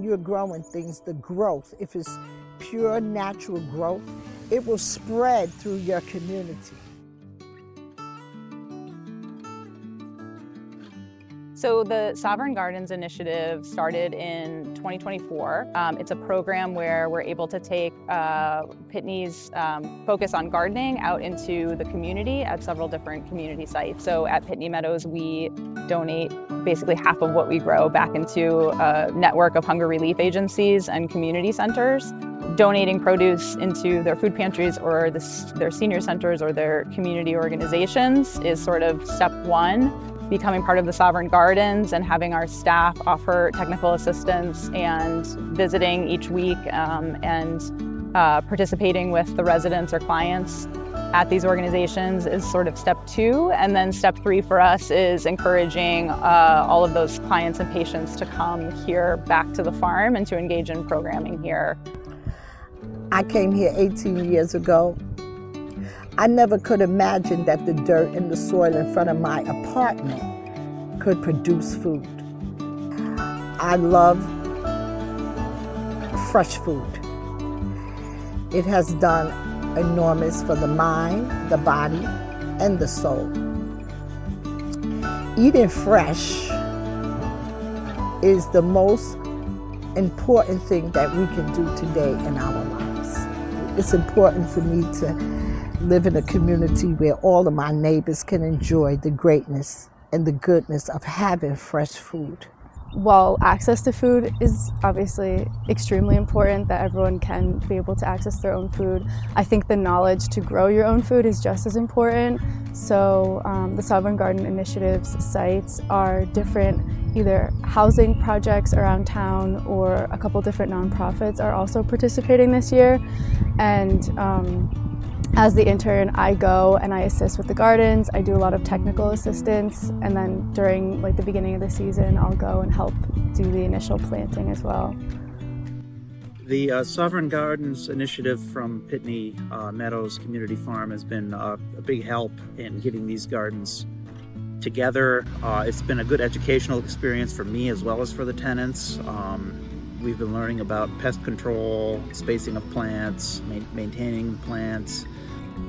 you're growing things, the growth, if it's pure natural growth, it will spread through your community. So the Sovereign Gardens Initiative started in 2024. It's a program where we're able to take Pitney's focus on gardening out into the community at several different community sites. So at Pitney Meadows, we donate basically half of what we grow back into a network of hunger relief agencies and community centers. Donating produce into their food pantries or their senior centers or their community organizations is sort of step one. Becoming part of the Sovereign Gardens and having our staff offer technical assistance and visiting each week and participating with the residents or clients at these organizations is sort of step two. And then step three for us is encouraging all of those clients and patients to come here back to the farm and to engage in programming here. I came here 18 years ago. I never could imagine that the dirt and the soil in front of my apartment could produce food. I love fresh food. It has done enormous for the mind, the body, and the soul. Eating fresh is the most important thing that we can do today in our lives. It's important for me to live in a community where all of my neighbors can enjoy the greatness and the goodness of having fresh food. While access to food is obviously extremely important, that everyone can be able to access their own food, I think the knowledge to grow your own food is just as important. So the Sovereign Garden Initiative's sites are different, either housing projects around town or a couple different nonprofits are also participating this year. And as the intern, I go and I assist with the gardens. I do a lot of technical assistance, and then during the beginning of the season, I'll go and help do the initial planting as well. The Sovereign Gardens Initiative from Pitney Meadows Community Farm has been a big help in getting these gardens together. It's been a good educational experience for me as well as for the tenants. We've been learning about pest control, spacing of plants, maintaining plants.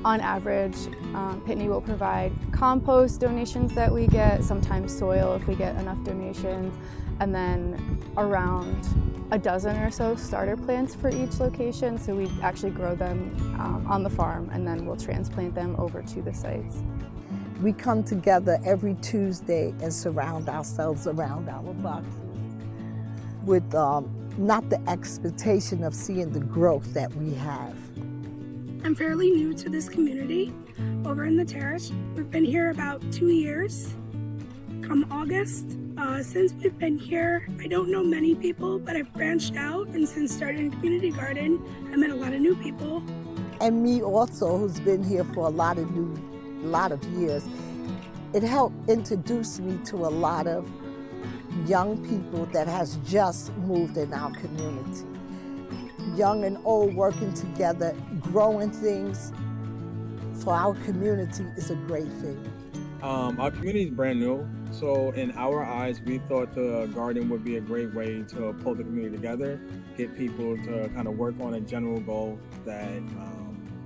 On average, Pitney will provide compost donations that we get, sometimes soil if we get enough donations, and then around a dozen or so starter plants for each location. So we actually grow them on the farm, and then we'll transplant them over to the sites. We come together every Tuesday and surround ourselves around our boxes with not the expectation of seeing the growth that we have. I'm fairly new to this community over in the Terrace. We've been here about 2 years, come August. Since we've been here, I don't know many people, but I've branched out, and since starting a community garden, I met a lot of new people. And me also, who's been here for a lot of years, it helped introduce me to a lot of young people that has just moved in our community. Young and old working together, growing things for our community is a great thing. Our community is brand new, so in our eyes, we thought the garden would be a great way to pull the community together, get people to kind of work on a general goal that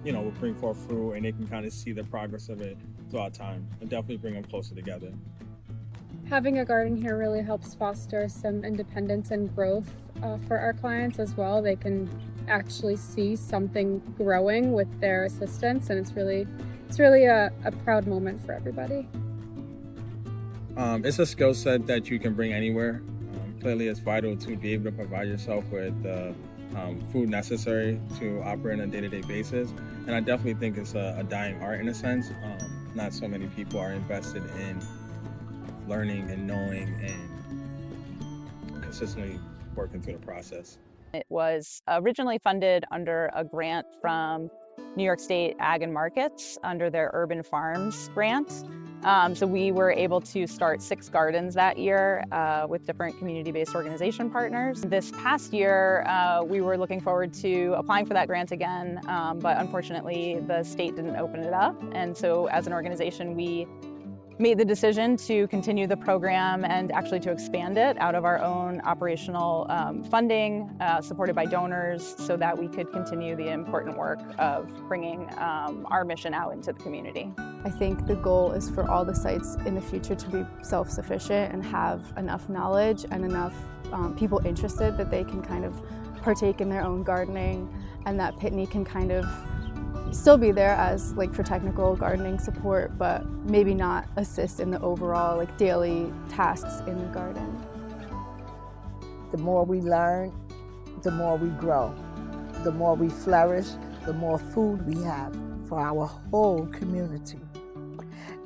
will bring forth fruit, and they can kind of see the progress of it throughout time, and definitely bring them closer together. Having a garden here really helps foster some independence and growth for our clients as well. They can actually see something growing with their assistance, and it's really a proud moment for everybody. It's a skill set that you can bring anywhere. Clearly, it's vital to be able to provide yourself with the food necessary to operate on a day-to-day basis. And I definitely think it's a dying art in a sense. Not so many people are invested in learning and knowing and consistently working through the process. It was originally funded under a grant from New York State Ag and Markets under their Urban Farms grant. So we were able to start 6 gardens that year with different community-based organization partners. This past year, we were looking forward to applying for that grant again, but unfortunately the state didn't open it up. And so as an organization, we made the decision to continue the program and actually to expand it out of our own operational funding, supported by donors, so that we could continue the important work of bringing our mission out into the community. I think the goal is for all the sites in the future to be self-sufficient and have enough knowledge and enough people interested that they can kind of partake in their own gardening, and that Pitney can kind of still be there as for technical gardening support, but maybe not assist in the overall daily tasks in the garden. The more we learn, the more we grow. The more we flourish, the more food we have for our whole community.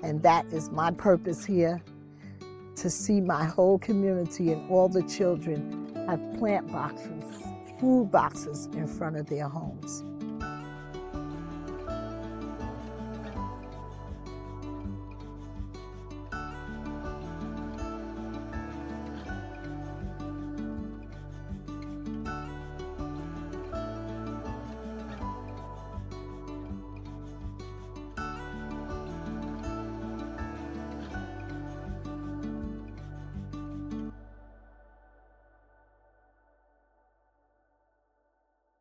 And that is my purpose here, to see my whole community and all the children have plant boxes, food boxes in front of their homes.